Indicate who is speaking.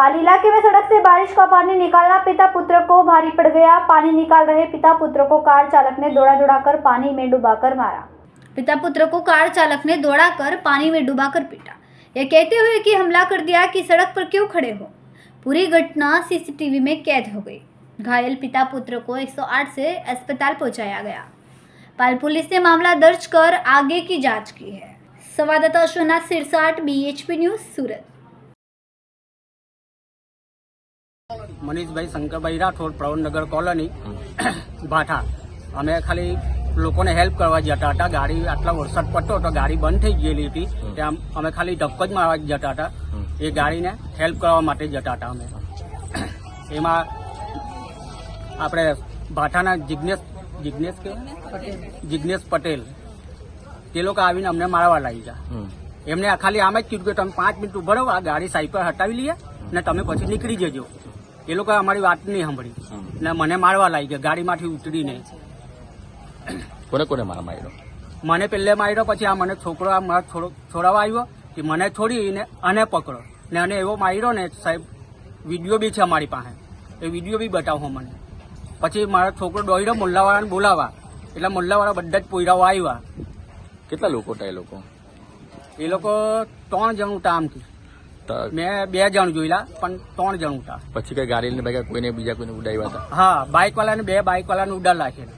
Speaker 1: पाल इलाके में सड़क से बारिश का पानी निकालना पिता पुत्र को भारी पड़ गया। पानी निकाल रहे पिता पुत्र को कार चालक ने दौड़ा कर पानी में डुबाकर मारा। पिता पुत्र को कार चालक ने दौड़ाकर पानी में डुबाकर पीटा, यह कहते हुए कि हमला कर दिया कि सड़क पर क्यों खड़े हो। पूरी घटना सीसीटीवी में कैद हो गई। घायल पिता पुत्र को 108 से अस्पताल पहुंचाया गया। पाल पुलिस ने मामला दर्ज कर आगे की जांच की है। संवाददाता अश्वनाथ सिरसाट, BHP न्यूज, सूरत।
Speaker 2: મનીષભાઈ શંકરભાઈ રાઠોડ, પ્રવણનગર કોલોની, ભાઠા। અમે ખાલી લોકોને હેલ્પ કરવા જતા હતા। ગાડી આટલા વરસાદ પડતો હતો, ગાડી બંધ થઈ ગયેલી હતી, ત્યાં અમે ખાલી ધક્કો જ મારવા જતા હતા। એ ગાડીને હેલ્પ કરવા માટે જતા હતા અમે। એમાં આપણે ભાઠાના જિજ્ઞેશ પટેલ તે લોકો આવીને અમને મારવા લાગી ગયા। એમને ખાલી આમ જ કીધું કે તમે 5 મિનિટ ઉભા રહો, આ ગાડી સાઈડ પર હટાવી લઈએ ને તમે પછી નીકળી જજો। એ લોકો અમારી વાત નહીં સાંભળી ને મને મારવા લાગી ગયા ગાડીમાંથી ઉતરીને।
Speaker 3: કોને કોને માર્યો?
Speaker 2: મને પહેલે માર્યો, પછી આ મને છોકરો છોડાવવા આવ્યો કે મને છોડીને આને પકડો ને અને એવો માર્યો ને સાહેબ, વિડીયો બી છે અમારી પાસે, એ વિડીયો બી બતાવો મને। પછી મારો છોકરો દોડ્યો મોલ્લાવાળાને બોલાવવા, એટલે મોલ્લાવાળા બધા જ પોયરાઓ આવ્યા।
Speaker 3: કેટલા લોકો હતા એ લોકો?
Speaker 2: એ લોકો 3 જણ હતા આમથી। મેં 2 જણ જોયેલા, પણ 3 જણ હતા।
Speaker 3: પછી કઈ ગાડી લઈને કોઈને બીજા કોઈને ઉડાવ્યા હતા?
Speaker 2: હા, બાઇક વાળાને 2 બાઇક વાળાને ઉડાડ રાખેલા।